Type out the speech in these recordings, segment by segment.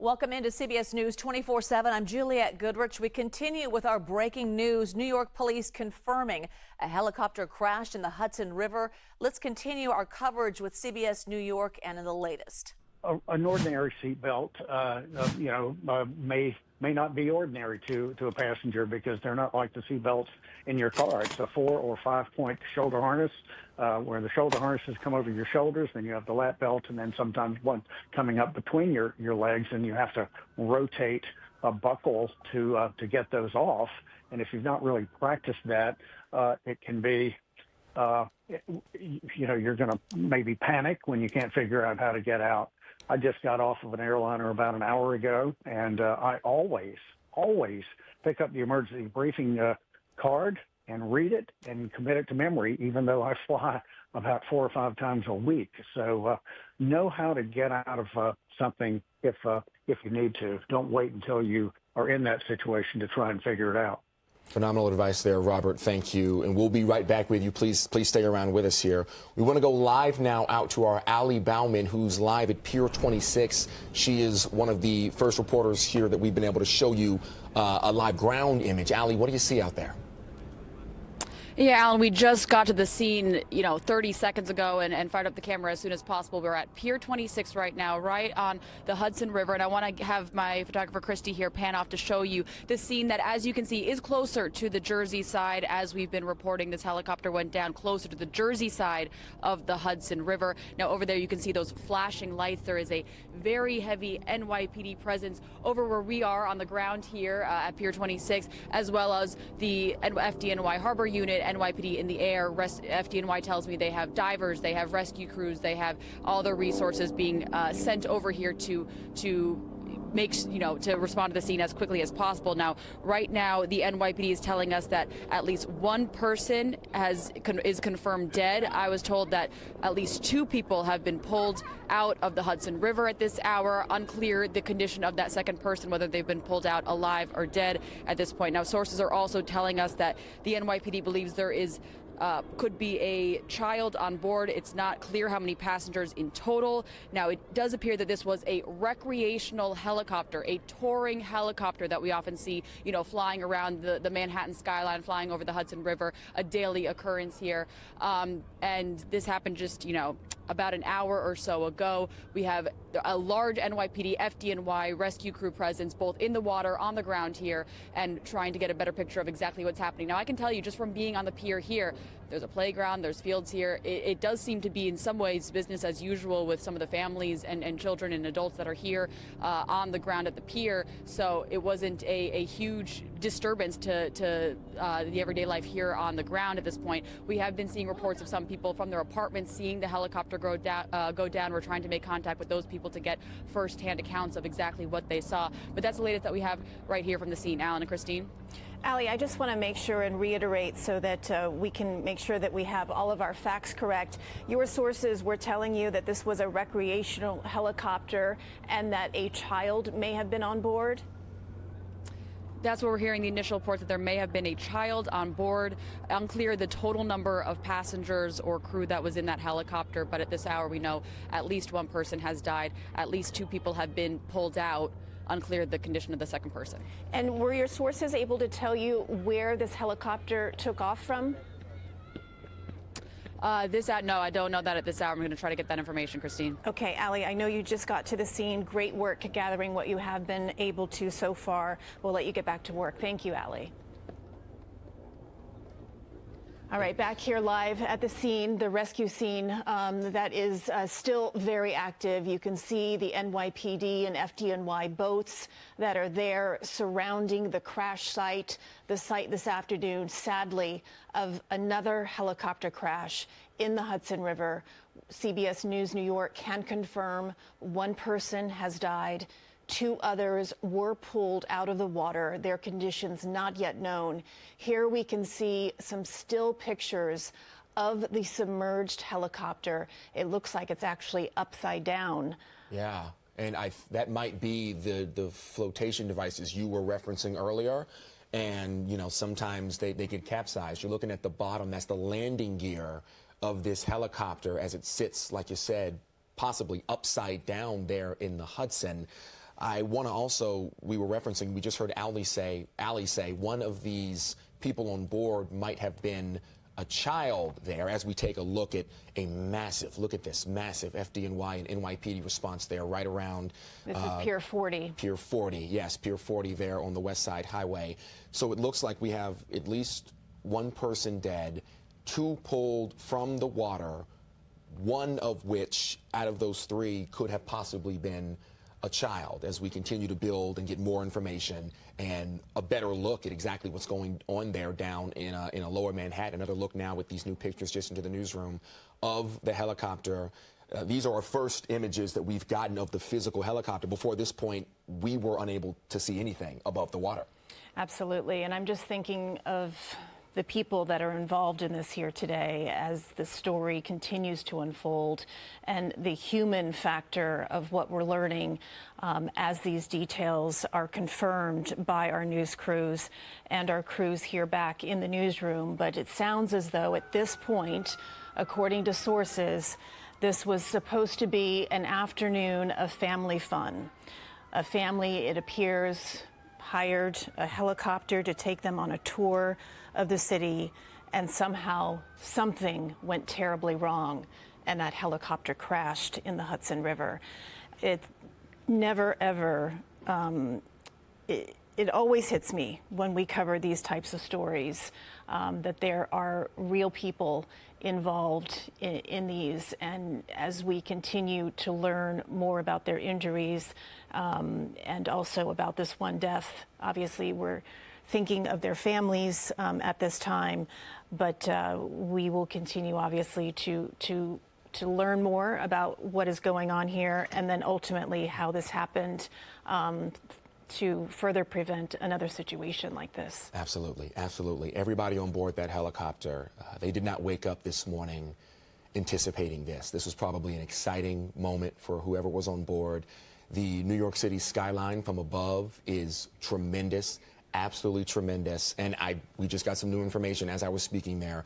Welcome into CBS News 24/7. I'm Juliette Goodrich. We continue with our breaking news. New York police confirming a helicopter crashed in the Hudson River. Let's continue our coverage with CBS New York and in the latest. An ordinary seatbelt, may not be ordinary to a passenger because they're not like the seatbelts in your car. It's a 4 or 5 point shoulder harness where the shoulder harnesses come over your shoulders. Then you have the lap belt, and then sometimes one coming up between your legs, and you have to rotate a buckle to get those off. And if you've not really practiced that, it can be. You're going to maybe panic when you can't figure out how to get out. I just got off of an airliner about an hour ago, and I always pick up the emergency briefing card and read it and commit it to memory, even though I fly about 4 or 5 times a week. So know how to get out of something if you need to. Don't wait until you are in that situation to try and figure it out. Phenomenal advice there, Robert. Thank you. And we'll be right back with you. Please stay around with us here. We want to go live now out to our Allie Bauman, who's live at Pier 26. She is one of the first reporters here that we've been able to show you a live ground image. Allie, what do you see out there? Yeah, Alan, we just got to the scene, 30 seconds ago and fired up the camera as soon as possible. We're at Pier 26 right now, right on the Hudson River. And I want to have my photographer, Christy, here pan off to show you the scene that, as you can see, is closer to the Jersey side. As we've been reporting, this helicopter went down closer to the Jersey side of the Hudson River. Now, over there, you can see those flashing lights. There is a very heavy NYPD presence over where we are on the ground here at Pier 26, as well as the FDNY Harbor Unit, NYPD in the air. FDNY tells me they have divers, they have rescue crews, they have all their resources being sent over here to respond to the scene as quickly as possible. Now, right now, the NYPD is telling us that at least one person is confirmed dead. I was told that at least 2 people have been pulled out of the Hudson River at this hour. Unclear the condition of that second person, whether they've been pulled out alive or dead at this point. Now, sources are also telling us that the NYPD believes there could be a child on board. It's not clear how many passengers in total. Now, it does appear that this was a recreational helicopter, a touring helicopter that we often see, flying around the Manhattan skyline, flying over the Hudson River, a daily occurrence here. And this happened just, about an hour or so ago. We have a large NYPD, FDNY rescue crew presence, both in the water, on the ground here, and trying to get a better picture of exactly what's happening. Now, I can tell you just from being on the pier here, there's a playground, there's fields here. It does seem to be in some ways business as usual with some of the families and children and adults that are here on the ground at the pier. So it wasn't a huge disturbance to the everyday life here on the ground at this point. We have been seeing reports of some people from their apartments seeing the helicopter go down. We're trying to make contact with those people to get first-hand accounts of exactly what they saw. But that's the latest that we have right here from the scene. Alan and Christine. Allie, I just want to make sure and reiterate so that we can make sure that we have all of our facts correct. Your sources were telling you that this was a recreational helicopter and that a child may have been on board? That's what we're hearing, the initial reports that there may have been a child on board. Unclear the total number of passengers or crew that was in that helicopter, but at this hour we know at least one person has died. At least 2 people have been pulled out. Unclear the condition of the second person. And were your sources able to tell you where this helicopter took off from? No, I don't know that at this hour. I'm going to try to get that information, Christine. Okay, Allie, I know you just got to the scene. Great work gathering what you have been able to so far. We'll let you get back to work. Thank you, Allie. All right, back here live at the scene, the rescue scene that is still very active. You can see the NYPD and FDNY boats that are there surrounding the crash site. The site this afternoon, sadly, of another helicopter crash in the Hudson River. CBS News New York can confirm 1 person has died. 2 others were pulled out of the water, their conditions not yet known. Here we can see some still pictures of the submerged helicopter. It looks like it's actually upside down. Yeah, and that might be the flotation devices you were referencing earlier. And, sometimes they get capsized. You're looking at the bottom. That's the landing gear of this helicopter as it sits, like you said, possibly upside down there in the Hudson. I want to also, we were referencing, we just heard Allie say one of these people on board might have been a child there, as we take a look at look at this massive FDNY and NYPD response there right around. This is Pier 40. Pier 40, yes, Pier 40 there on the West Side Highway. So it looks like we have at least one person dead, 2 pulled from the water, one of which out of those 3 could have possibly been a child, as we continue to build and get more information and a better look at exactly what's going on there down in a lower Manhattan. Another look now with these new pictures just into the newsroom of the helicopter. These are our first images that we've gotten of the physical helicopter. Before this point, we were unable to see anything above the water. Absolutely. And I'm just thinking of the people that are involved in this here today as the story continues to unfold, and the human factor of what we're learning as these details are confirmed by our news crews and our crews here back in the newsroom. But it sounds as though at this point, according to sources, this was supposed to be an afternoon of family fun. A family, it appears, hired a helicopter to take them on a tour of the city, and somehow something went terribly wrong, and that helicopter crashed in the Hudson River. It never, ever, it always hits me when we cover these types of stories that there are real people involved in these, and as we continue to learn more about their injuries and also about this one death, obviously we're thinking of their families at this time, but we will continue obviously to learn more about what is going on here, and then ultimately how this happened to further prevent another situation like this. Absolutely, absolutely. Everybody on board that helicopter, they did not wake up this morning anticipating this. This was probably an exciting moment for whoever was on board. The New York City skyline from above is tremendous, absolutely tremendous. And we just got some new information as I was speaking there.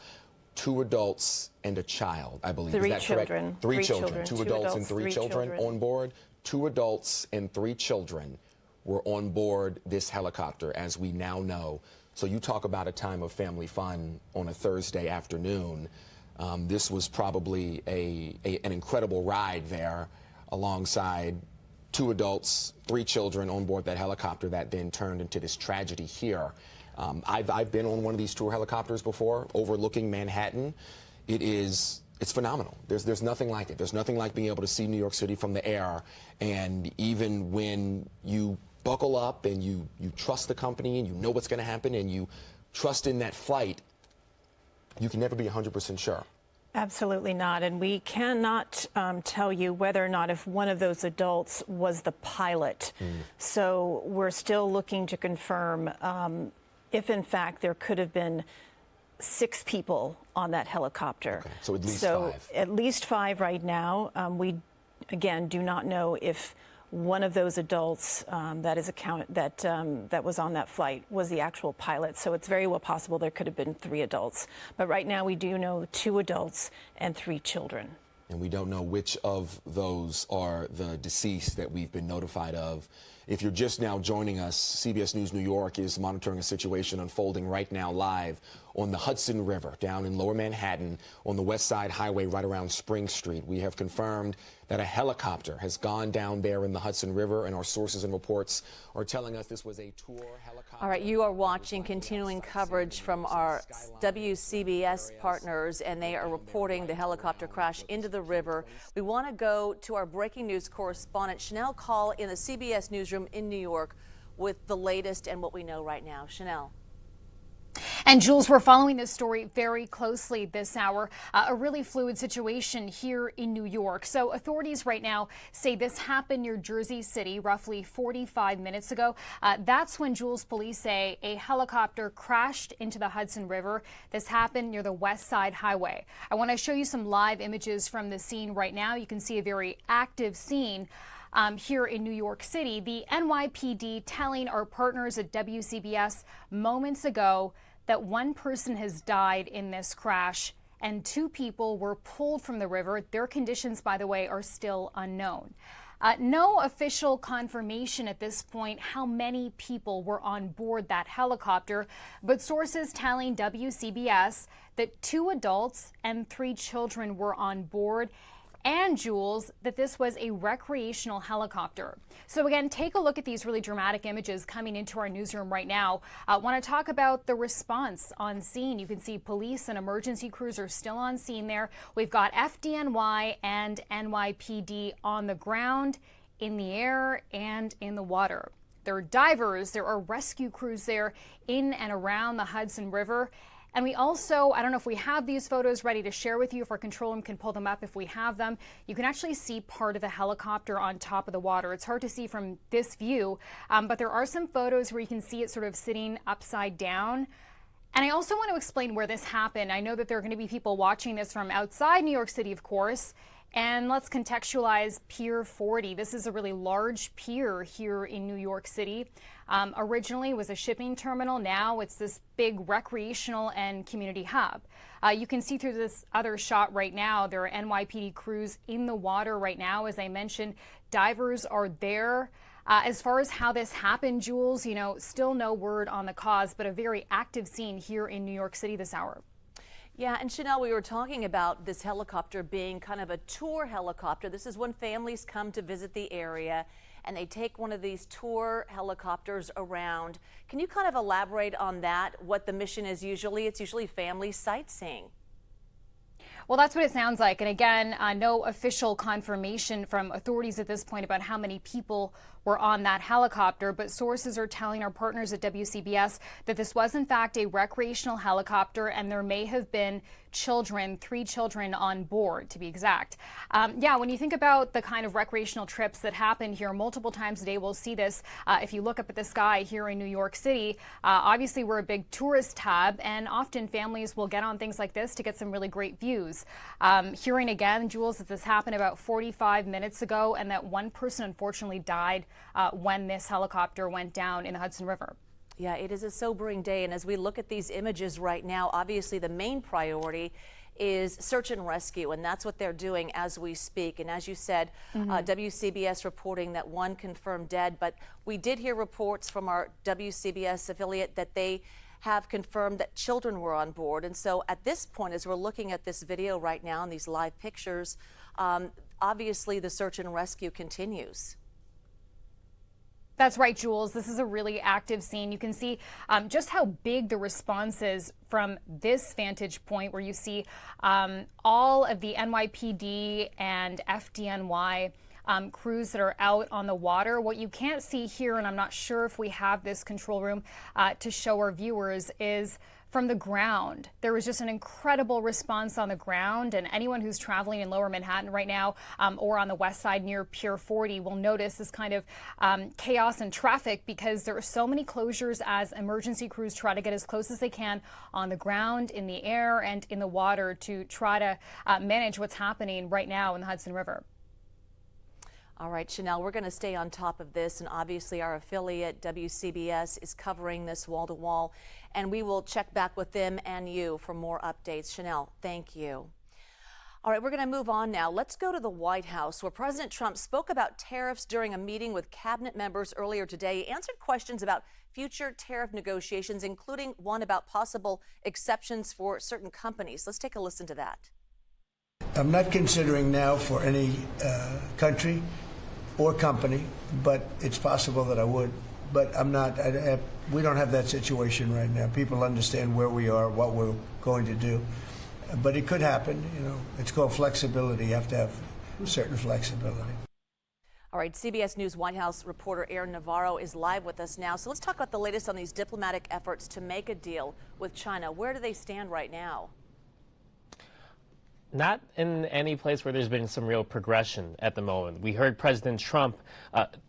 2 adults and a child, I believe. 3 Is that children. correct? 3 children. 2 adults and 3 children on board. 2 adults and 3 children were on board this helicopter, as we now know. So you talk about a time of family fun on a Thursday afternoon. This was probably an incredible ride there, alongside 2 adults, 3 children on board that helicopter that then turned into this tragedy here. I've been on one of these tour helicopters before, overlooking Manhattan. It's phenomenal. There's nothing like it. There's nothing like being able to see New York City from the air. And even when you buckle up and you trust the company and you know what's going to happen and you trust in that flight, you can never be 100% sure. Absolutely not. And we cannot tell you whether or not if one of those adults was the pilot. So we're still looking to confirm if, in fact, there could have been 6 people on that helicopter. Okay. So at least 5. At least 5 right now. We, again, do not know if one of those adults that was on that flight was the actual pilot. So it's very well possible there could have been 3 adults. But right now we do know 2 adults and 3 children. And we don't know which of those are the deceased that we've been notified of. If you're just now joining us, CBS News New York is monitoring a situation unfolding right now live on the Hudson River down in Lower Manhattan on the West Side Highway right around Spring Street. We have confirmed that a helicopter has gone down there in the Hudson River, and our sources and reports are telling us this was a tour helicopter. All right, you are watching continuing coverage from our WCBS partners, and they are reporting the helicopter crash into the river. We want to go to our breaking news correspondent, Chanel Call, in the CBS newsroom in New York with the latest and what we know right now. Chanel. And Jules, we're following this story very closely this hour. A really fluid situation here in New York. So authorities right now say this happened near Jersey City roughly 45 minutes ago. That's when, Jules, police say a helicopter crashed into the Hudson River. This happened near the West Side Highway. I want to show you some live images from the scene right now. You can see a very active scene here in New York City. The NYPD telling our partners at WCBS moments ago that one person has died in this crash and 2 people were pulled from the river. Their conditions, by the way, are still unknown. No official confirmation at this point how many people were on board that helicopter, but sources telling WCBS that 2 adults and 3 children were on board, and Jules, that this was a recreational helicopter. So again, take a look at these really dramatic images coming into our newsroom right now. I want to talk about the response on scene. You can see police and emergency crews are still on scene there. We've got FDNY and NYPD on the ground, in the air, and in the water. There are divers, there are rescue crews there in and around the Hudson River. And we also, I don't know if we have these photos ready to share with you, if our control room can pull them up if we have them. You can actually see part of the helicopter on top of the water. It's hard to see from this view, but there are some photos where you can see it sort of sitting upside down. And I also want to explain where this happened. I know that there are going to be people watching this from outside New York City, of course. And let's contextualize Pier 40. This is a really large pier here in New York City. Originally it was a shipping terminal. Now it's this big recreational and community hub. You can see through this other shot right now, there are NYPD crews in the water right now. As I mentioned, divers are there. As far as how this happened, Jules, still no word on the cause, but a very active scene here in New York City this hour. Yeah, and Chanel, we were talking about this helicopter being kind of a tour helicopter. This is when families come to visit the area and they take one of these tour helicopters around. Can you kind of elaborate on that, what the mission is usually? It's usually family sightseeing. Well, that's what it sounds like. And again, no official confirmation from authorities at this point about how many people were on that helicopter, but sources are telling our partners at WCBS that this was in fact a recreational helicopter, and there may have been children, 3 children on board to be exact. Yeah, when you think about the kind of recreational trips that happen here multiple times a day, we'll see this if you look up at the sky here in New York City. Obviously, we're a big tourist hub, and often families will get on things like this to get some really great views. Hearing again, Jules, that this happened about 45 minutes ago, and that 1 person unfortunately died when this helicopter went down in the Hudson River. Yeah, it is a sobering day, and as we look at these images right now, obviously the main priority is search and rescue, and that's what they're doing as we speak. And as you said, WCBS reporting that 1 confirmed dead, but we did hear reports from our WCBS affiliate that they have confirmed that children were on board. And so at this point, as we're looking at this video right now and these live pictures, obviously the search and rescue continues. That's right, Jules. This is a really active scene. You can see just how big the response is from this vantage point, where you see all of the NYPD and FDNY crews that are out on the water. What you can't see here, and I'm not sure if we have this control room to show our viewers, is from the ground. There was just an incredible response on the ground, and anyone who's traveling in Lower Manhattan right now or on the west side near Pier 40 will notice this kind of chaos and traffic, because there are so many closures as emergency crews try to get as close as they can on the ground, in the air, and in the water to try to manage what's happening right now in the Hudson River. All right, Chanel, we're going to stay on top of this, and obviously our affiliate WCBS is covering this wall to wall, and we will check back with them and you for more updates. Chanel, thank you. All right, we're going to move on now. Let's go to the White House, where President Trump spoke about tariffs during a meeting with cabinet members earlier today. He answered questions about future tariff negotiations, including one about possible exceptions for certain companies. Let's take a listen to that. I'm not considering now for any country or company, but it's possible that I would. But I'm not. We don't have that situation right now. People understand where we are, what we're going to do. But it could happen. It's called flexibility. You have to have certain flexibility. All right, CBS News White House reporter Aaron Navarro is live with us now. So let's talk about the latest on these diplomatic efforts to make a deal with China. Where do they stand right now? Not in any place where there's been some real progression at the moment. We heard President Trump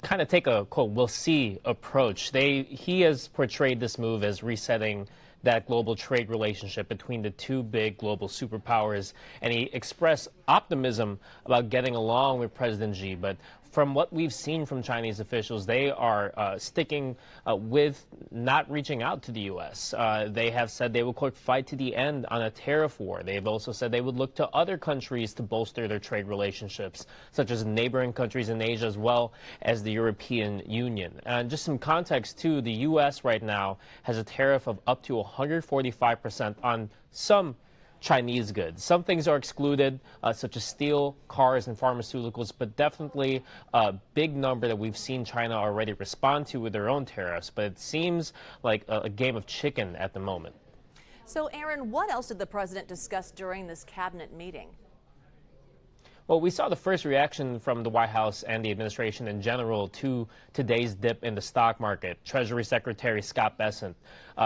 kind of take a, quote, we'll see approach. He has portrayed this move as resetting that global trade relationship between the 2 big global superpowers, and he expressed optimism about getting along with President Xi, but from what we've seen from Chinese officials, they are sticking with not reaching out to the U.S. They have said they will, quote, fight to the end on a tariff war. They've also said they would look to other countries to bolster their trade relationships, such as neighboring countries in Asia as well as the European Union. And just some context, too, the U.S. right now has a tariff of up to 145% on some Chinese goods. Some things are excluded, such as steel, cars, and pharmaceuticals, but definitely a big number that we've seen China already respond to with their own tariffs. But it seems like a game of chicken at the moment. So, Aaron, what else did the president discuss during this cabinet meeting? Well, we saw the first reaction from the White House and the administration in general to today's dip in the stock market. Treasury Secretary Scott Bessent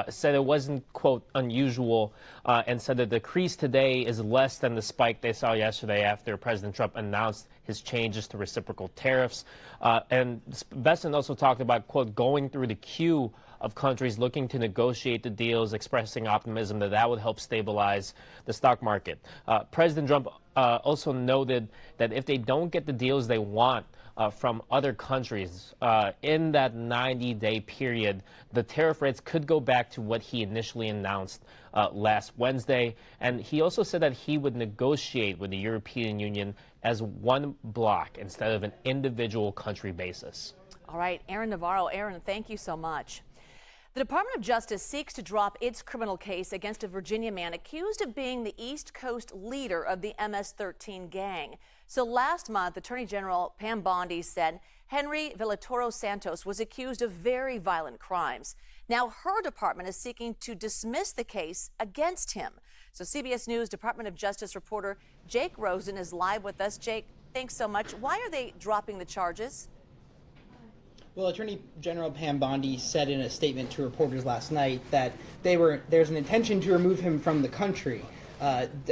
said it wasn't, quote, unusual, and said that the decrease today is less than the spike they saw yesterday after President Trump announced his changes to reciprocal tariffs. And Bessent also talked about, quote, going through the queue of countries looking to negotiate the deals, expressing optimism that would help stabilize the stock market. President Trump also noted that if they don't get the deals they want from other countries in that 90-day period, the tariff rates could go back to what he initially announced last Wednesday. And he also said that he would negotiate with the European Union as one bloc instead of an individual country basis. All right, Aaron Navarro. Aaron, thank you so much. The Department of Justice seeks to drop its criminal case against a Virginia man accused of being the East Coast leader of the MS-13 gang. So last month, Attorney General Pam Bondi said Henry Villatoro Santos was accused of very violent crimes. Now her department is seeking to dismiss the case against him. So CBS News Department of Justice reporter Jake Rosen is live with us. Jake, thanks so much. Why are they dropping the charges? Well, Attorney General Pam Bondi said in a statement to reporters last night that there's an intention to remove him from the country.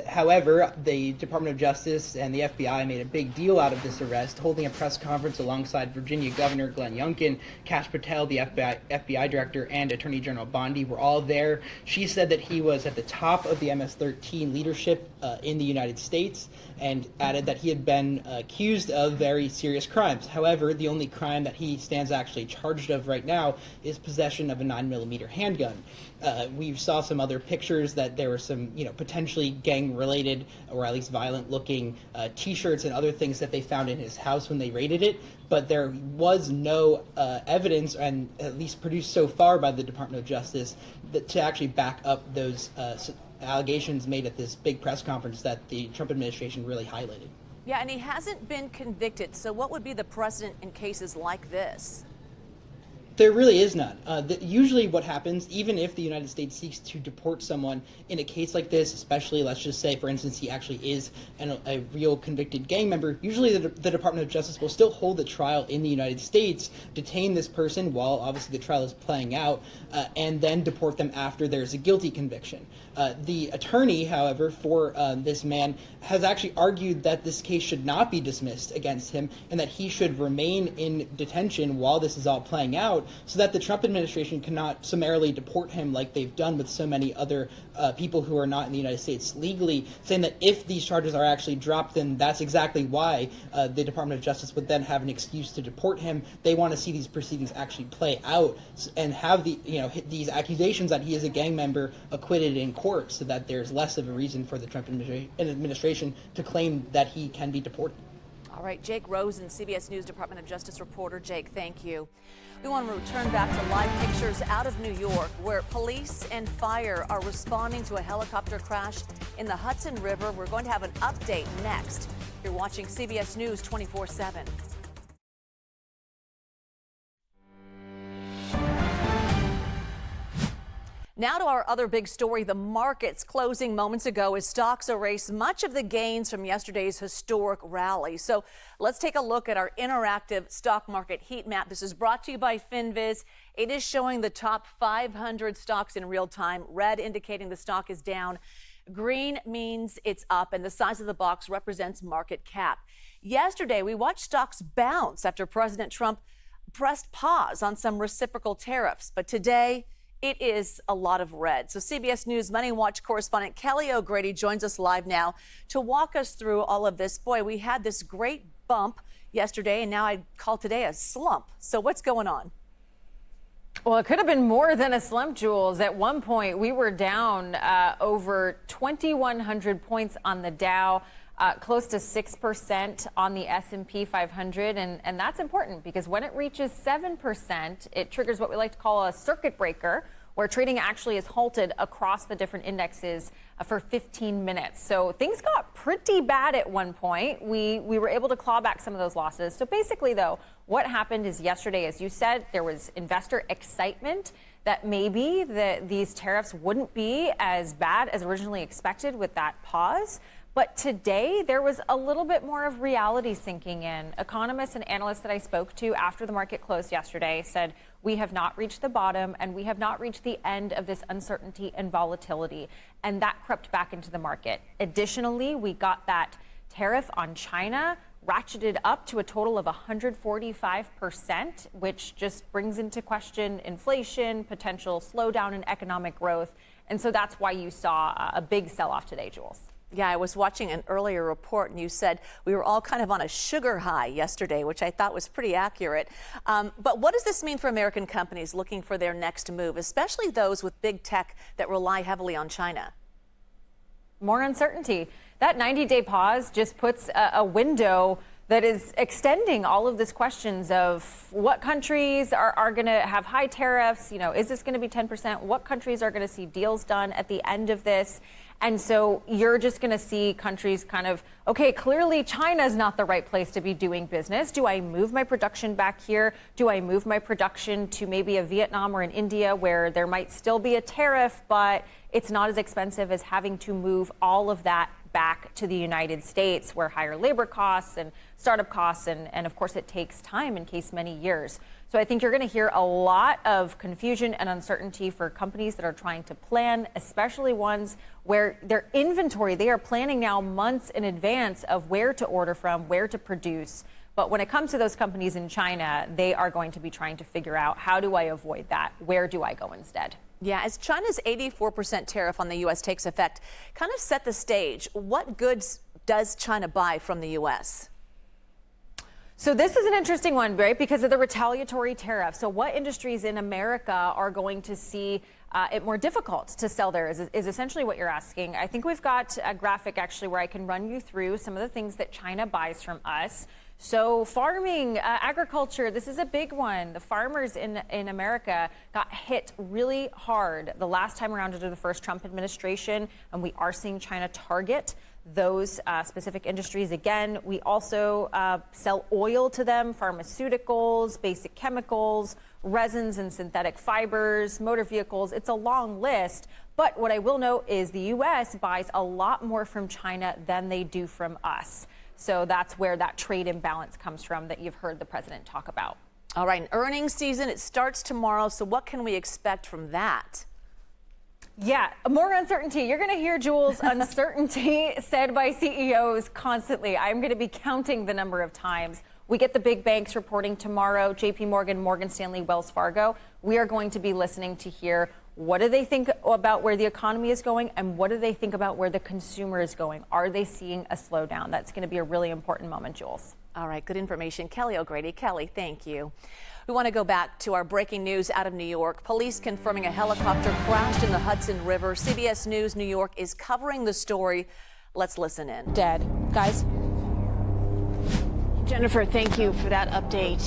However, the Department of Justice and the FBI made a big deal out of this arrest, holding a press conference alongside Virginia Governor Glenn Youngkin, Kash Patel, the FBI director, and Attorney General Bondi were all there. She said that he was at the top of the MS-13 leadership in the United States, and added that he had been accused of very serious crimes. However, the only crime that he stands actually charged of right now is possession of a 9mm handgun. We saw some other pictures that there were some, potentially gang-related or at least violent-looking T-shirts and other things that they found in his house when they raided it. But there was no evidence, and at least produced so far by the Department of Justice, to actually back up those allegations made at this big press conference that the Trump administration really highlighted. Yeah, and he hasn't been convicted. So what would be the precedent in cases like this? There really is none. Usually what happens, even if the United States seeks to deport someone in a case like this, especially, let's just say, for instance, he actually is a real convicted gang member, usually the Department of Justice will still hold the trial in the United States, detain this person while obviously the trial is playing out, and then deport them after there's a guilty conviction. The attorney, however, for this man has actually argued that this case should not be dismissed against him and that he should remain in detention while this is all playing out, so that the Trump administration cannot summarily deport him like they've done with so many other people who are not in the United States legally, saying that if these charges are actually dropped, then that's exactly why the Department of Justice would then have an excuse to deport him. They want to see these proceedings actually play out and have these accusations that he is a gang member acquitted in court, so that there's less of a reason for the Trump administration to claim that he can be deported. All right, Jake Rosen, CBS News Department of Justice reporter. Jake, thank you. We want to return back to live pictures out of New York, where police and fire are responding to a helicopter crash in the Hudson River. We're going to have an update next. You're watching CBS News 24/7. Now to our other big story. The markets closing moments ago as stocks erase much of the gains from yesterday's historic rally. So let's take a look at our interactive stock market heat map. This is brought to you by FinViz. It is showing the top 500 stocks in real time. Red indicating the stock is down. Green means it's up, and the size of the box represents market cap. Yesterday, we watched stocks bounce after President Trump pressed pause on some reciprocal tariffs. But today, it is a lot of red. So CBS News Money Watch correspondent Kelly O'Grady joins us live now to walk us through all of this. Boy, we had this great bump yesterday, and now I'd call today a slump. So what's going on? Well, it could have been more than a slump, Jules. At one point, we were down over 2,100 points on the Dow, close to 6% on the S&P 500. And that's important because when it reaches 7%, it triggers what we like to call a circuit breaker, where trading actually is halted across the different indexes for 15 minutes. So things got pretty bad at one point. We were able to claw back some of those losses. So basically, though, what happened is yesterday, as you said, there was investor excitement that maybe these tariffs wouldn't be as bad as originally expected with that pause. But today, there was a little bit more of reality sinking in. Economists and analysts that I spoke to after the market closed yesterday said, we have not reached the bottom and we have not reached the end of this uncertainty and volatility. And that crept back into the market. Additionally, we got that tariff on China ratcheted up to a total of 145%, which just brings into question inflation, potential slowdown in economic growth. And so that's why you saw a big sell-off today, Jules. Yeah, I was watching an earlier report, and you said we were all kind of on a sugar high yesterday, which I thought was pretty accurate. But what does this mean for American companies looking for their next move, especially those with big tech that rely heavily on China? More uncertainty. That 90-day pause just puts a window that is extending all of these questions of what countries are going to have high tariffs. You know, is this going to be 10%? What countries are going to see deals done at the end of this? And so you're just going to see countries kind of, okay, clearly China's not the right place to be doing business. Do I move my production back here? Do I move my production to maybe a Vietnam or an India where there might still be a tariff, but it's not as expensive as having to move all of that back to the United States, where higher labor costs and startup costs, and of course it takes time in case many years. So I think you're going to hear a lot of confusion and uncertainty for companies that are trying to plan, especially ones where their inventory, they are planning now months in advance of where to order from, where to produce. But when it comes to those companies in China, they are going to be trying to figure out, how do I avoid that? Where do I go instead? Yeah, as China's 84% tariff on the U.S. takes effect, kind of set the stage. What goods does China buy from the U.S.? So this is an interesting one, right? Because of the retaliatory tariff. So what industries in America are going to see it more difficult to sell there is essentially what you're asking. I think we've got a graphic actually where I can run you through some of the things that China buys from us. So farming, agriculture, this is a big one. The farmers in America got hit really hard the last time around under the first Trump administration, and we are seeing China target those specific industries. Again, we also sell oil to them, pharmaceuticals, basic chemicals, resins and synthetic fibers, motor vehicles. It's a long list. But what I will note is the U.S. buys a lot more from China than they do from us. So that's where that trade imbalance comes from that you've heard the president talk about. All right, earnings season, it starts tomorrow. So what can we expect from that? Yeah, more uncertainty. You're going to hear, Jules, uncertainty said by CEOs constantly. I'm going to be counting the number of times. We get the big banks reporting tomorrow, JP Morgan, Morgan Stanley, Wells Fargo. We are going to be listening to hear, what do they think about where the economy is going, and what do they think about where the consumer is going? Are they seeing a slowdown? That's going to be a really important moment, Jules. All right, good information. Kelly O'Grady. Kelly, thank you. We want to go back to our breaking news out of New York. Police confirming a helicopter crashed in the Hudson River. CBS News New York is covering the story. Let's listen in. Dead. Guys. Jennifer, thank you for that update.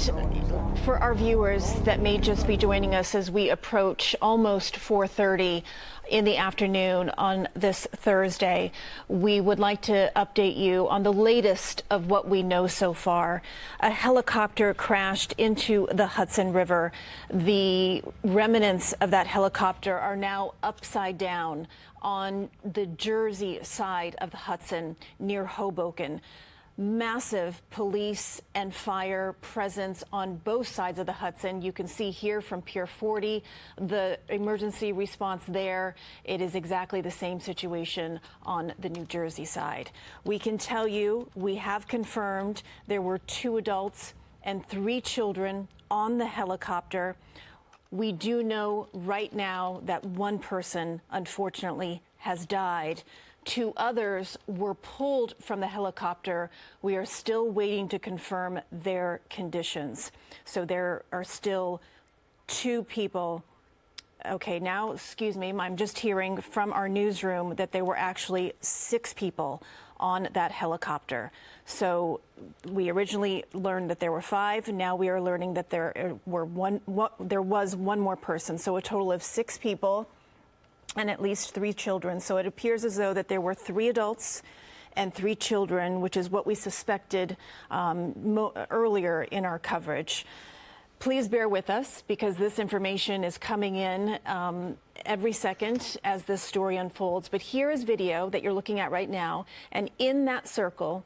For our viewers that may just be joining us as we approach almost 4:30 in the afternoon on this Thursday, we would like to update you on the latest of what we know so far. A helicopter crashed into the Hudson River. The remnants of that helicopter are now upside down on the Jersey side of the Hudson near Hoboken. Massive police and fire presence on both sides of the Hudson. You can see here from Pier 40, the emergency response there. It is exactly the same situation on the New Jersey side. We can tell you, we have confirmed there were 2 adults and 3 children on the helicopter. We do know right now that 1 person, unfortunately, has died. 2 others were pulled from the helicopter. We are still waiting to confirm their conditions. So there are still 2 people. Okay, now, excuse me, I'm just hearing from our newsroom that there were actually 6 people on that helicopter. So we originally learned that there were 5. Now we are learning that there was one more person. So a total of 6 people and at least 3 children. So it appears as though that there were 3 adults and 3 children, which is what we suspected earlier in our coverage. Please bear with us because this information is coming in every second as this story unfolds. But here is video that you're looking at right now. And in that circle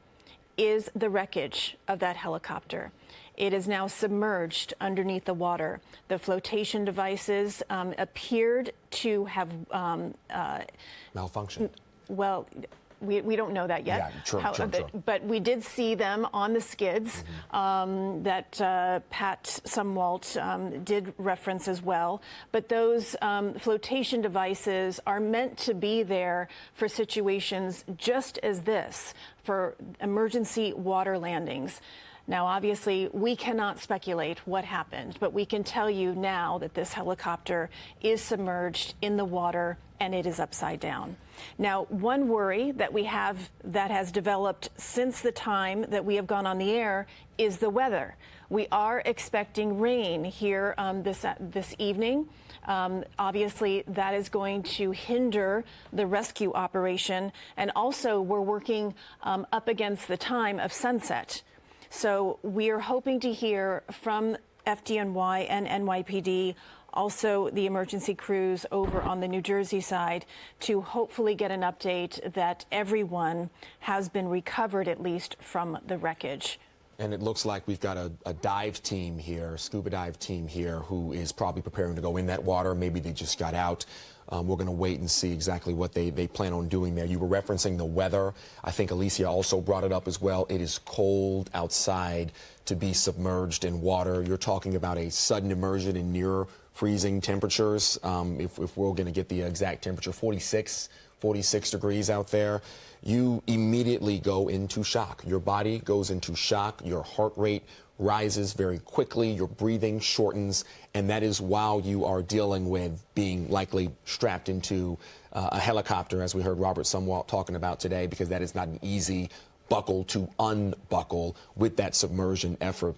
is the wreckage of that helicopter. It is now submerged underneath the water. The flotation devices appeared to have malfunctioned. Well, we don't know that yet. Yeah, true. But we did see them on the skids that Pat Sumwalt did reference as well. But those flotation devices are meant to be there for situations just as this, for emergency water landings. Now, obviously, we cannot speculate what happened, but we can tell you now that this helicopter is submerged in the water and it is upside down. Now, one worry that we have that has developed since the time that we have gone on the air is the weather. We are expecting rain here this evening. Obviously, that is going to hinder the rescue operation. And also, we're working up against the time of sunset. So we are hoping to hear from FDNY and NYPD, also the emergency crews over on the New Jersey side, to hopefully get an update that everyone has been recovered, at least from the wreckage. And it looks like we've got a dive team here, scuba dive team here, who is probably preparing to go in that water. Maybe they just got out. We're going to wait and see exactly what they plan on doing there. You were referencing the weather. I think Alicia also brought it up as well. It is cold outside to be submerged in water. You're talking about a sudden immersion in near freezing temperatures. If we're going to get the exact temperature, 46 degrees out there, you immediately go into shock. Your body goes into shock. Your heart rate rises very quickly. Your breathing shortens. And that is while you are dealing with being likely strapped into a helicopter, as we heard Robert Sumwalt talking about today, because that is not an easy buckle to unbuckle with that submersion effort.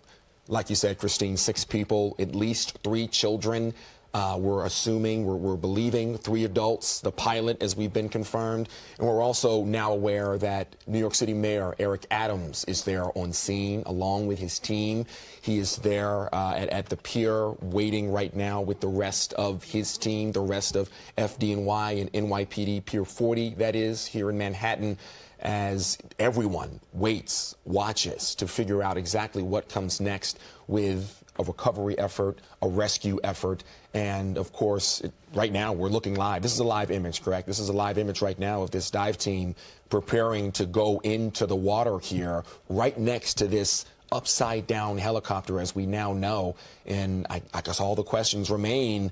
Like you said, Christine, 6 people, at least 3 children. We're assuming, we're believing 3 adults, the pilot, as we've been confirmed. And we're also now aware that New York City Mayor Eric Adams is there on scene along with his team. He is there at the pier waiting right now with the rest of his team, the rest of FDNY and NYPD, Pier 40, that is, here in Manhattan, as everyone waits, watches to figure out exactly what comes next with a recovery effort, a rescue effort, and of course, right now we're looking live. This is a live image, correct? This is a live image right now of this dive team preparing to go into the water here, right next to this upside down helicopter, as we now know. And I guess all the questions remain.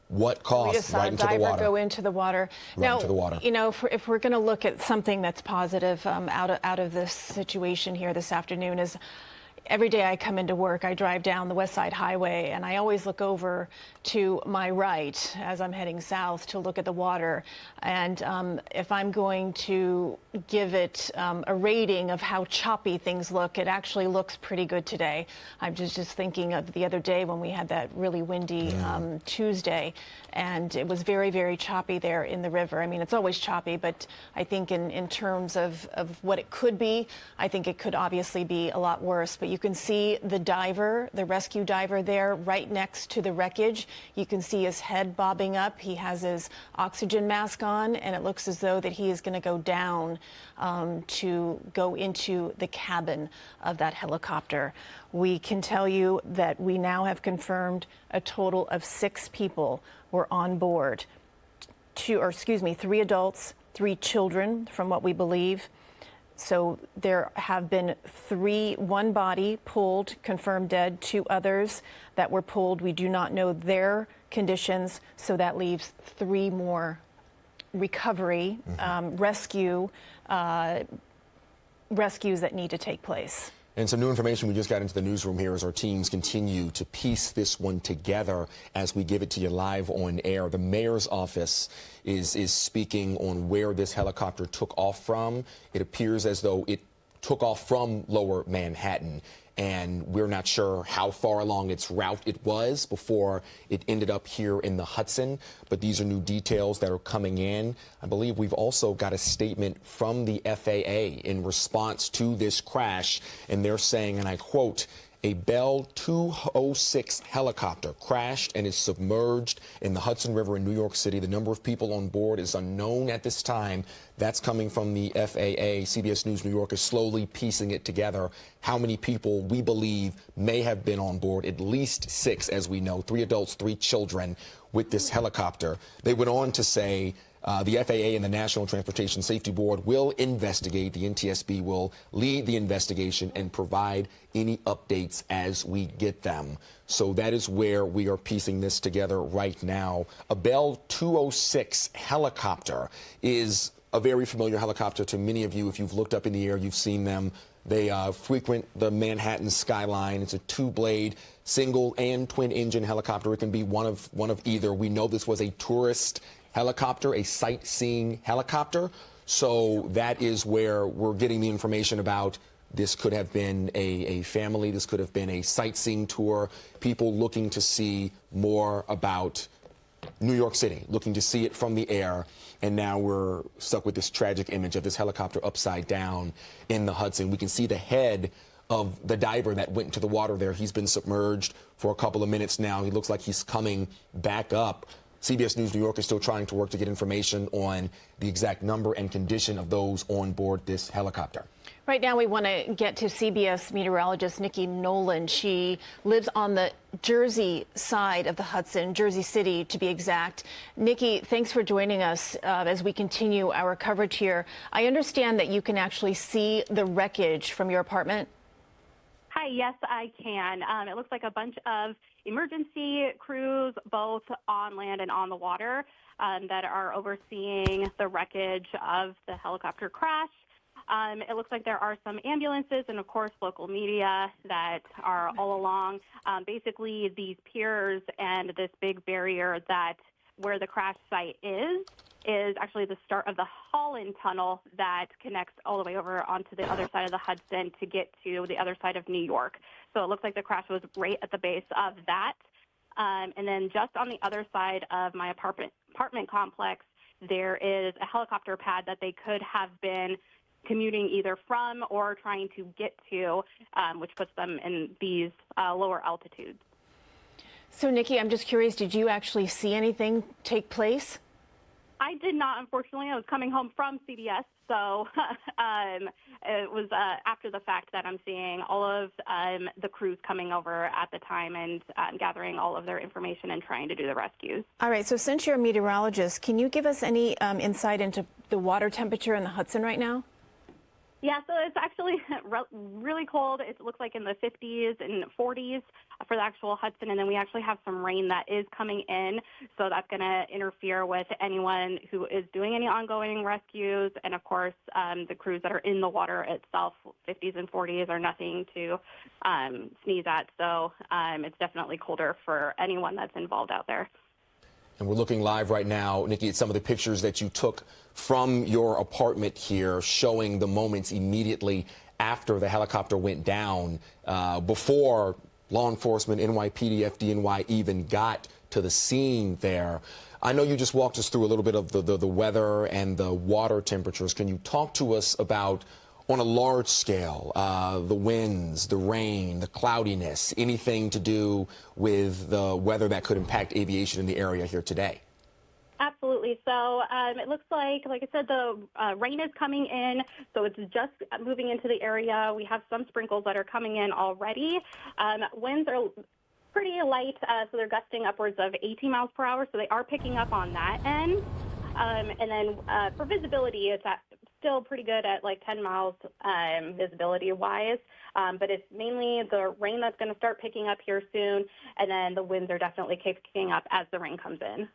What caused right into the water? Go into the water. Right into the water. You know, if we're going to look at something that's positive out of this situation here this afternoon, is every day I come into work, I drive down the West Side Highway, and I always look over to my right as I'm heading south to look at the water. And if I'm going to give it a rating of how choppy things look, it actually looks pretty good today. I'm just thinking of the other day when we had that really windy Tuesday, and it was very, very choppy there in the river. I mean, it's always choppy, but I think in terms of what it could be, I think it could obviously be a lot worse. But you can see the diver, the rescue diver there right next to the wreckage. You can see his head bobbing up. He has his oxygen mask on, and it looks as though that he is going to go down to go into the cabin of that helicopter. We can tell you that we now have confirmed a total of 6 people were on board. 3 adults, 3 children, from what we believe. So there have been 1 body pulled, confirmed dead, 2 others that were pulled. We do not know their conditions, so that leaves 3 more recovery, rescues that need to take place. And some new information we just got into the newsroom here as our teams continue to piece this one together as we give it to you live on air. The mayor's office is speaking on where this helicopter took off from. It appears as though it took off from Lower Manhattan, and we're not sure how far along its route it was before it ended up here in the Hudson. But these are new details that are coming in. I believe we've also got a statement from the FAA in response to this crash, and they're saying, and I quote, "A Bell 206 helicopter crashed and is submerged in the Hudson River in New York City. The number of people on board is unknown at this time." That's coming from the FAA. CBS News New York is slowly piecing it together. How many people we believe may have been on board? At least 6, as we know, 3 adults, 3 children with this helicopter. They went on to say the FAA and the National Transportation Safety Board will investigate. The NTSB will lead the investigation and provide any updates as we get them. So that is where we are piecing this together right now. A Bell 206 helicopter is a very familiar helicopter to many of you. If you've looked up in the air, you've seen them. They frequent the Manhattan skyline. It's a 2-blade, single and twin engine helicopter. It can be one of either. We know this was a tourist helicopter, a sightseeing helicopter. So that is where we're getting the information about. This could have been a family. This could have been a sightseeing tour. People looking to see more about New York City, looking to see it from the air. And now we're stuck with this tragic image of this helicopter upside down in the Hudson. We can see the head of the diver that went into the water there. He's been submerged for a couple of minutes now. He looks like he's coming back up. CBS News New York is still trying to work to get information on the exact number and condition of those on board this helicopter. Right now, we want to get to CBS meteorologist Nikki Nolan. She lives on the Jersey side of the Hudson, Jersey City to be exact. Nikki, thanks for joining us as we continue our coverage here. I understand that you can actually see the wreckage from your apartment. Hi, yes, I can. It looks like a bunch of emergency crews, both on land and on the water, that are overseeing the wreckage of the helicopter crash. It looks like there are some ambulances and, of course, local media that are all along. Basically, these piers and this big barrier that where the crash site is actually the start of the Holland Tunnel that connects all the way over onto the other side of the Hudson to get to the other side of New York. So it looks like the crash was right at the base of that. And then just on the other side of my apartment complex, there is a helicopter pad that they could have been commuting either from or trying to get to, which puts them in these lower altitudes. So, Nikki, I'm just curious, did you actually see anything take place? I did not, unfortunately. I was coming home from CBS, so it was after the fact that I'm seeing all of the crews coming over at the time and gathering all of their information and trying to do the rescues. All right, so since you're a meteorologist, can you give us any insight into the water temperature in the Hudson right now? Yeah, so it's actually really cold. It looks like in the 50s and 40s for the actual Hudson, and then we actually have some rain that is coming in, so that's going to interfere with anyone who is doing any ongoing rescues, and of course the crews that are in the water itself. 50s and 40s are nothing to sneeze at, so it's definitely colder for anyone that's involved out there. And we're looking live right now, Nikki, at some of the pictures that you took from your apartment here, showing the moments immediately after the helicopter went down, before law enforcement, NYPD, FDNY even got to the scene there. I know you just walked us through a little bit of the weather and the water temperatures. Can you talk to us about, on a large scale, the winds, the rain, the cloudiness, anything to do with the weather that could impact aviation in the area here today? Absolutely. So it looks like I said, the rain is coming in, so it's just moving into the area. We have some sprinkles that are coming in already. Winds are pretty light, so they're gusting upwards of 18 miles per hour, so they are picking up on that end. And then for visibility, it's still pretty good at like 10 miles visibility-wise, but it's mainly the rain that's going to start picking up here soon, and then the winds are definitely kicking up as the rain comes in.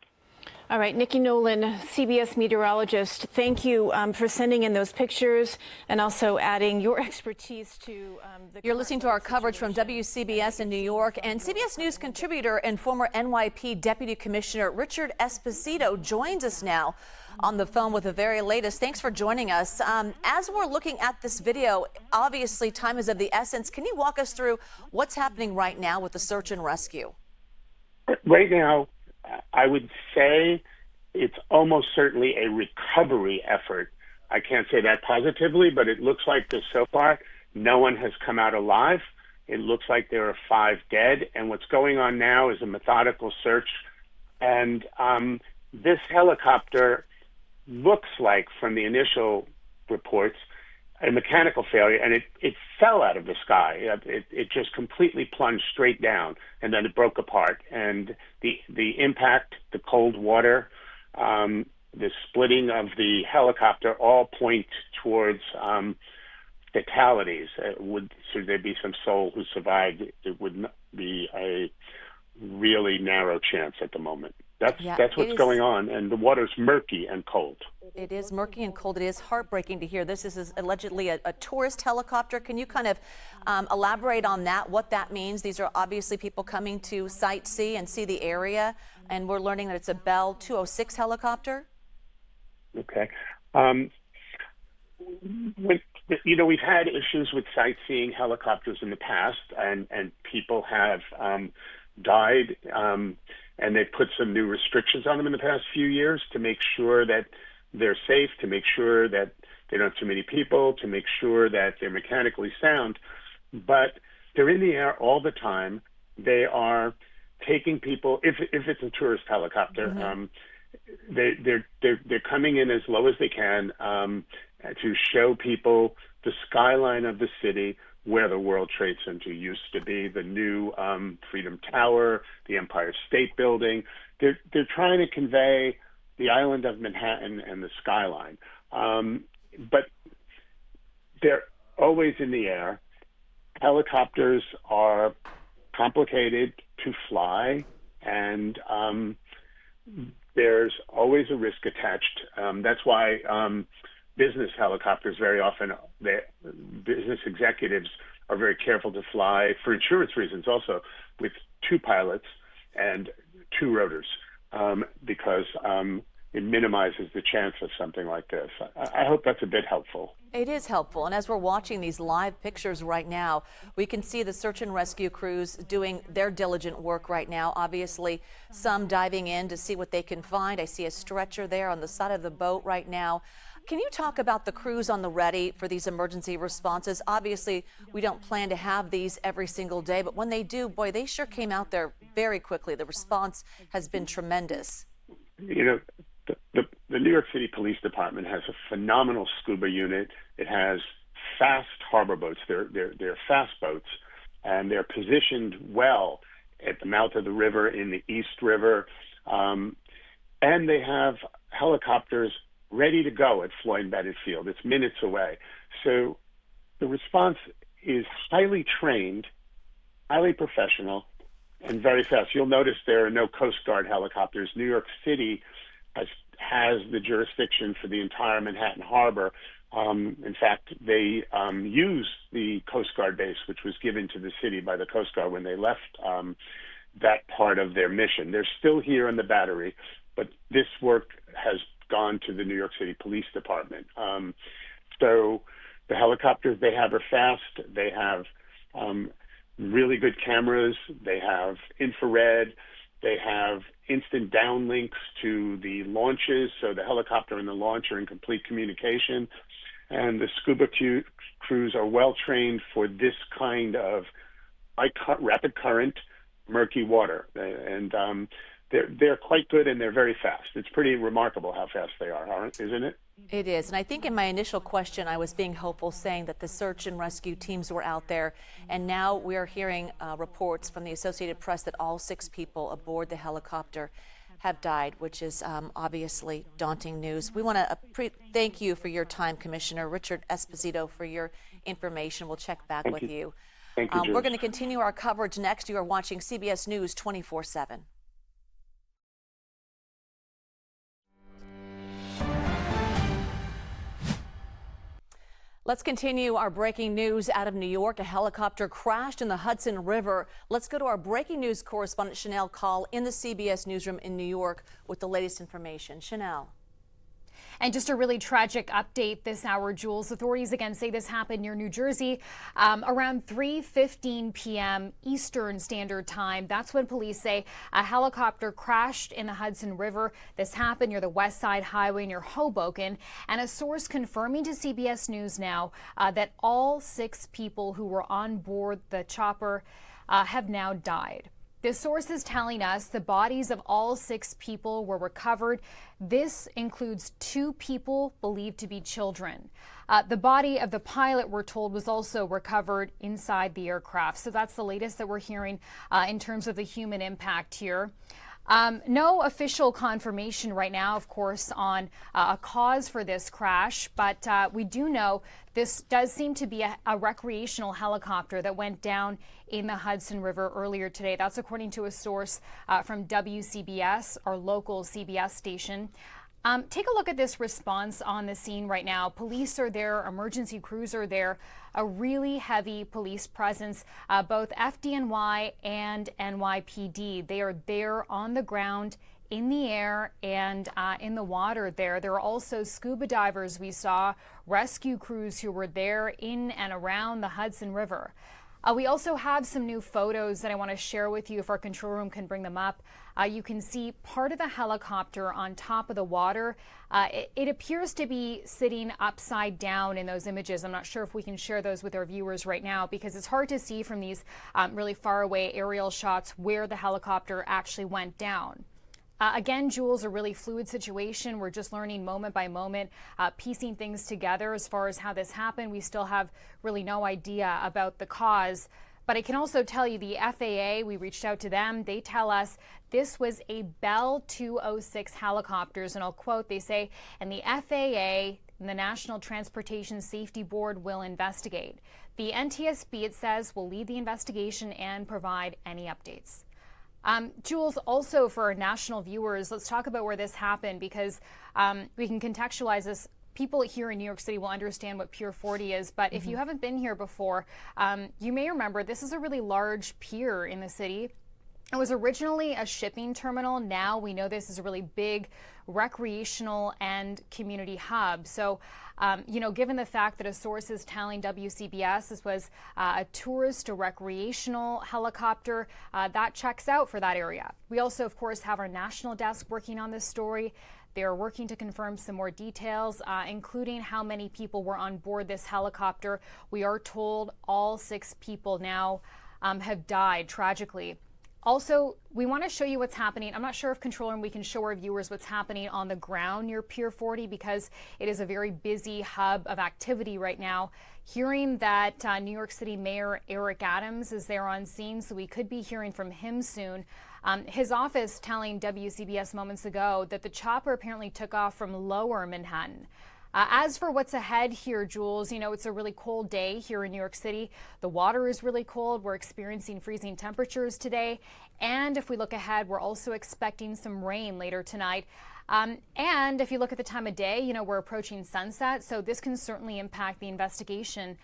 All right, Nikki Nolan, CBS meteorologist, thank you for sending in those pictures and also adding your expertise to the. You're listening to our coverage from WCBS in New York, and CBS News contributor and former NYP Deputy Commissioner Richard Esposito joins us now on the phone with the very latest. Thanks for joining us. As we're looking at this video, obviously time is of the essence. Can you walk us through what's happening right now with the search and rescue? Right now, I would say it's almost certainly a recovery effort. I can't say that positively, but it looks like this so far. No one has come out alive. It looks like there are 5 dead. And what's going on now is a methodical search. And this helicopter looks like, from the initial reports, a mechanical failure, and it fell out of the sky. It just completely plunged straight down, and then it broke apart. And the impact, the cold water, the splitting of the helicopter all point towards fatalities. Should there be some soul who survived, it would not be a really narrow chance at the moment. That's what's going on, and the water's murky and cold. It is murky and cold. It is heartbreaking to hear. This is allegedly a tourist helicopter. Can you kind of elaborate on that, what that means? These are obviously people coming to sightsee and see the area, and we're learning that it's a Bell 206 helicopter. Okay. We've had issues with sightseeing helicopters in the past, and people have died, and they've put some new restrictions on them in the past few years to make sure that they're safe, to make sure that they don't have too many people, to make sure that they're mechanically sound. But they're in the air all the time. They are taking people. If it's a tourist helicopter, they're coming in as low as they can to show people the skyline of the city, where the World Trade Center used to be, the new Freedom Tower, the Empire State Building. They're trying to convey the island of Manhattan and the skyline. But they're always in the air. Helicopters are complicated to fly, and there's always a risk attached. That's why business helicopters, very often, business executives are very careful to fly, for insurance reasons also, with 2 pilots and 2 rotors, because it minimizes the chance of something like this. I hope that's a bit helpful. It is helpful. And as we're watching these live pictures right now, we can see the search and rescue crews doing their diligent work right now. Obviously, some diving in to see what they can find. I see a stretcher there on the side of the boat right now. Can you talk about the crews on the ready for these emergency responses? Obviously, we don't plan to have these every single day, but when they do, boy, they sure came out there very quickly. The response has been tremendous. You know, the New York City Police Department has a phenomenal scuba unit. It has fast harbor boats. They're fast boats, and they're positioned well at the mouth of the river, in the East River, and they have helicopters ready to go at Floyd Bennett Field. It's minutes away. So the response is highly trained, highly professional, and very fast. You'll notice there are no Coast Guard helicopters. New York City has the jurisdiction for the entire Manhattan Harbor. In fact, they use the Coast Guard base, which was given to the city by the Coast Guard when they left that part of their mission. They're still here in the Battery, but this work has gone to the New York City Police Department. So the helicopters they have are fast. They have really good cameras. They have infrared. They have instant downlinks to the launches, so the helicopter and the launch are in complete communication. And the scuba crews are well trained for this kind of rapid current, murky water. And they're quite good, and they're very fast. It's pretty remarkable how fast they are, isn't it? It is. And I think in my initial question, I was being hopeful, saying that the search and rescue teams were out there. And now we're hearing reports from the Associated Press that all 6 people aboard the helicopter have died, which is obviously daunting news. We want to thank you for your time, Commissioner Richard Esposito, for your information. We'll check back with you. Thank you, we're going to continue our coverage next. You are watching CBS News 24/7. Let's continue our breaking news out of New York. A helicopter crashed in the Hudson River. Let's go to our breaking news correspondent Chanel Call in the CBS newsroom in New York with the latest information. Chanel. And just a really tragic update this hour, Jules. Authorities again say this happened near New Jersey around 3:15 p.m. Eastern Standard Time. That's when police say a helicopter crashed in the Hudson River. This happened near the West Side Highway near Hoboken. And a source confirming to CBS News now that all 6 people who were on board the chopper have now died. The source is telling us the bodies of all 6 people were recovered. This includes 2 people believed to be children. The body of the pilot, we're told, was also recovered inside the aircraft. So that's the latest that we're hearing in terms of the human impact here. No official confirmation right now, of course, on a cause for this crash, but we do know this does seem to be a recreational helicopter that went down in the Hudson River earlier today. That's according to a source from WCBS, our local CBS station. Take a look at this response on the scene right now. Police are there, emergency crews are there, a really heavy police presence, both FDNY and NYPD. They are there on the ground, in the air, and in the water there. There are also scuba divers we saw, rescue crews who were there in and around the Hudson River. We also have some new photos that I want to share with you if our control room can bring them up. You can see part of the helicopter on top of the water. It appears to be sitting upside down in those images. I'm not sure if we can share those with our viewers right now because it's hard to see from these really far away aerial shots where the helicopter actually went down. Again, Jules, a really fluid situation. We're just learning moment by moment, piecing things together as far as how this happened. We still have really no idea about the cause. But I can also tell you the FAA, we reached out to them. They tell us this was a Bell 206 helicopters. And I'll quote, they say, and the FAA and the National Transportation Safety Board will investigate. The NTSB, it says, will lead the investigation and provide any updates. Jules, also for our national viewers, let's talk about where this happened because we can contextualize this. People here in New York City will understand what Pier 40 is, but if you haven't been here before, you may remember this is a really large pier in the city. It was originally a shipping terminal. Now we know this is a really big recreational and community hub. So, given the fact that a source is telling WCBS this was a tourist or recreational helicopter, that checks out for that area. We also, of course, have our national desk working on this story. They are working to confirm some more details, including how many people were on board this helicopter. We are told all 6 people now have died tragically. Also, we want to show you what's happening. I'm not sure if Control Room we can show our viewers what's happening on the ground near Pier 40 because it is a very busy hub of activity right now. Hearing that New York City Mayor Eric Adams is there on scene, so we could be hearing from him soon. His office telling WCBS moments ago that the chopper apparently took off from Lower Manhattan. As for what's ahead here, Jules, it's a really cold day here in New York City. The water is really cold. We're experiencing freezing temperatures today. And if we look ahead, we're also expecting some rain later tonight. And if you look at the time of day, we're approaching sunset. So this can certainly impact the investigation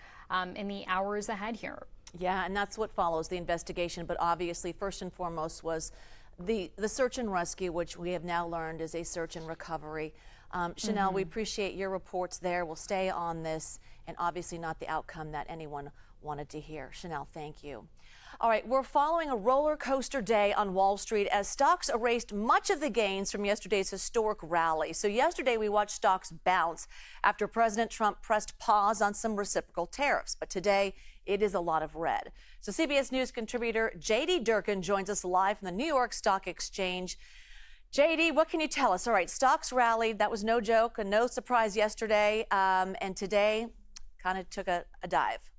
in the hours ahead here. Yeah, and that's what follows the investigation. But obviously, first and foremost was the search and rescue, which we have now learned is a search and recovery. Chanel, we appreciate your reports there. We'll stay on this and obviously not the outcome that anyone wanted to hear. Chanel, thank you. All right, we're following a roller coaster day on Wall Street as stocks erased much of the gains from yesterday's historic rally. So yesterday we watched stocks bounce after President Trump pressed pause on some reciprocal tariffs. But today it is a lot of red. So CBS News contributor J.D. Durkin joins us live from the New York Stock Exchange. JD, what can you tell us? All right, stocks rallied. That was no joke and no surprise yesterday. And today kind of took a dive.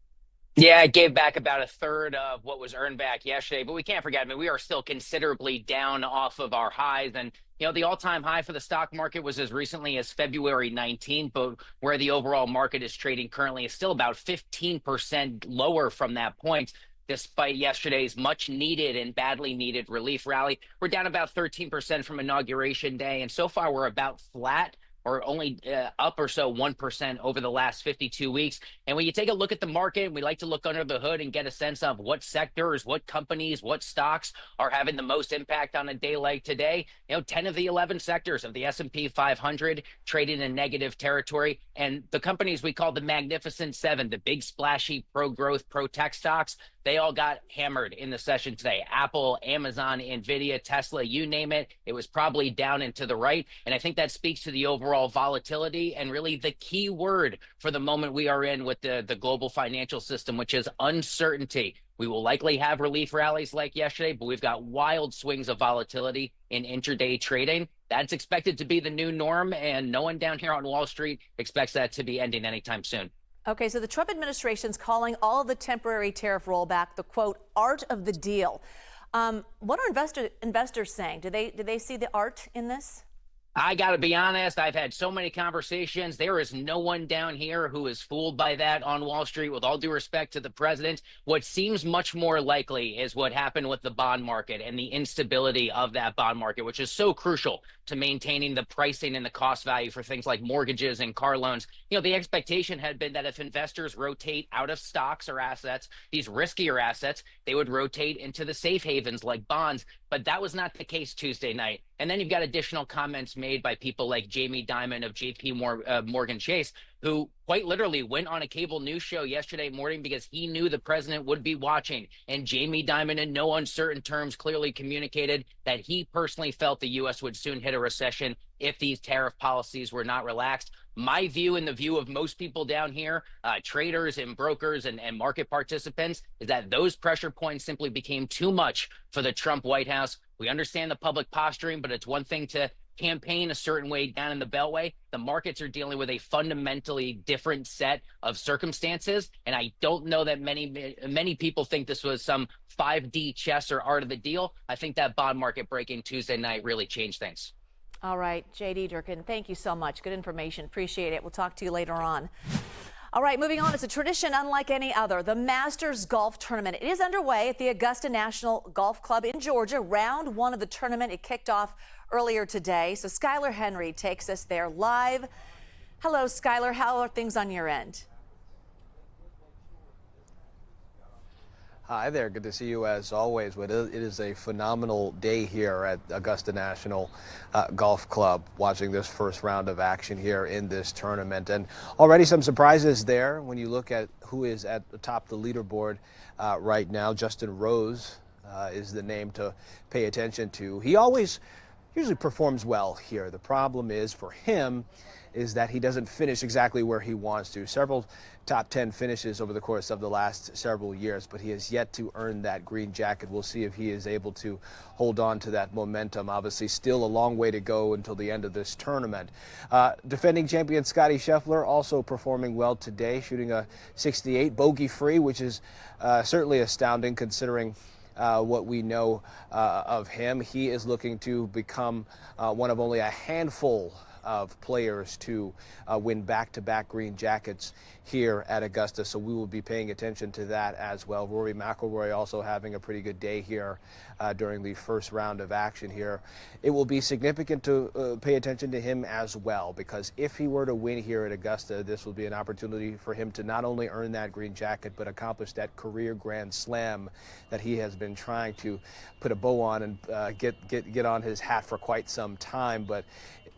Yeah, it gave back about a third of what was earned back yesterday. But we can't forget, we are still considerably down off of our highs. And, the all-time high for the stock market was as recently as February 19th. But where the overall market is trading currently is still about 15% lower from that point. Despite yesterday's much needed and badly needed relief rally, we're down about 13% from inauguration day. And so far, we're about flat or only up or so 1% over the last 52 weeks. And when you take a look at the market, we like to look under the hood and get a sense of what sectors, what companies, what stocks are having the most impact on a day like today. 10 of the 11 sectors of the S&P 500 traded in negative territory. And the companies we call the Magnificent Seven, the big splashy pro-growth, pro-tech stocks, they all got hammered in the session today. Apple, Amazon, Nvidia, Tesla, you name it. It was probably down and to the right. And I think that speaks to the overall volatility and really the key word for the moment we are in with the global financial system, which is uncertainty. We will likely have relief rallies like yesterday, but we've got wild swings of volatility in intraday trading. That's expected to be the new norm, and no one down here on Wall Street expects that to be ending anytime soon. Okay, so the Trump administration's calling all the temporary tariff rollback the, quote, art of the deal. What are investors saying? Do they see the art in this? I got to be honest, I've had so many conversations. There is no one down here who is fooled by that on Wall Street, with all due respect to the president. What seems much more likely is what happened with the bond market and the instability of that bond market, which is so crucial to maintaining the pricing and the cost value for things like mortgages and car loans. The expectation had been that if investors rotate out of stocks or assets, these riskier assets, they would rotate into the safe havens like bonds. But that was not the case Tuesday night. And then you've got additional comments made by people like Jamie Dimon of Morgan Chase, who quite literally went on a cable news show yesterday morning because he knew the president would be watching. And Jamie Dimon, in no uncertain terms, clearly communicated that he personally felt the U.S. would soon hit a recession if these tariff policies were not relaxed. My view, and the view of most people down here, traders and brokers and market participants, is that those pressure points simply became too much for the Trump White House. We understand the public posturing, but it's one thing to campaign a certain way down in the Beltway. The markets are dealing with a fundamentally different set of circumstances, and I don't know that many people think this was some 5D chess or art of the deal. I think that bond market breaking Tuesday night really changed things. All right, J.D. Durkin, thank you so much. Good information. Appreciate it. We'll talk to you later on. All right, moving on. It's a tradition unlike any other. The Masters Golf Tournament. It is underway at the Augusta National Golf Club in Georgia. Round one of the tournament. It kicked off earlier today. So Skylar Henry takes us there live. Hello, Skylar. How are things on your end? Hi there. Good to see you as always. But it is a phenomenal day here at Augusta National Golf Club, watching this first round of action here in this tournament. And already some surprises there when you look at who is at the top of the leaderboard right now. Justin Rose is the name to pay attention to. He usually performs well here. The problem is for him is that he doesn't finish exactly where he wants to. Several top 10 finishes over the course of the last several years, but he has yet to earn that green jacket. We'll see if he is able to hold on to that momentum. Obviously, still a long way to go until the end of this tournament. Defending champion Scottie Scheffler also performing well today, shooting a 68 bogey-free, which is certainly astounding considering what we know of him. He is looking to become one of only a handful of players to win back-to-back green jackets here at Augusta, so we will be paying attention to that as well. Rory McIlroy also having a pretty good day here during the first round of action here. It will be significant to pay attention to him as well, because if he were to win here at Augusta, this will be an opportunity for him to not only earn that green jacket, but accomplish that career Grand Slam that he has been trying to put a bow on and get on his hat for quite some time. But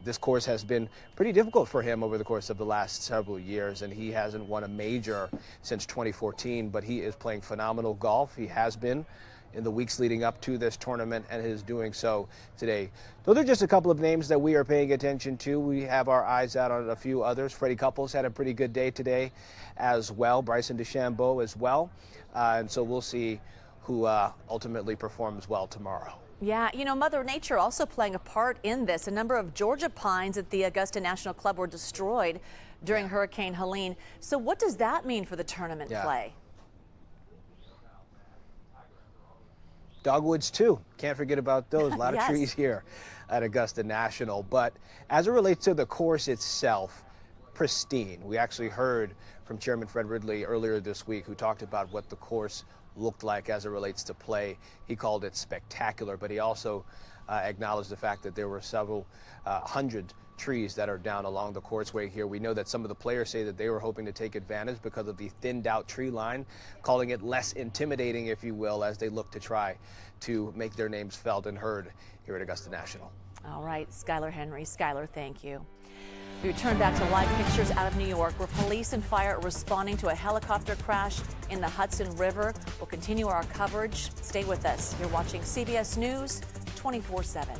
this course has been pretty difficult for him over the course of the last several years, and he hasn't won a major since 2014, but he is playing phenomenal golf. He has been in the weeks leading up to this tournament and is doing so today. Those are just a couple of names that we are paying attention to. We have our eyes out on a few others. Freddie Couples had a pretty good day today as well. Bryson DeChambeau as well. And so we'll see who ultimately performs well tomorrow. Yeah, Mother Nature also playing a part in this. A number of Georgia pines at the Augusta National Club were destroyed during Hurricane Helene. So what does that mean for the tournament play? Dogwoods too. Can't forget about those. A lot of trees here at Augusta National. But as it relates to the course itself, pristine. We actually heard from Chairman Fred Ridley earlier this week, who talked about what the course looked like as it relates to play. He called it spectacular, but he also acknowledged the fact that there were several hundred trees that are down along the courtsway here. We know that some of the players say that they were hoping to take advantage because of the thinned out tree line, calling it less intimidating, if you will, as they look to try to make their names felt and heard here at Augusta National. All right, Skylar Henry. Skylar, thank you. We return back to live pictures out of New York, where police and fire are responding to a helicopter crash in the Hudson River. We'll continue our coverage. Stay with us. You're watching CBS News 24/7.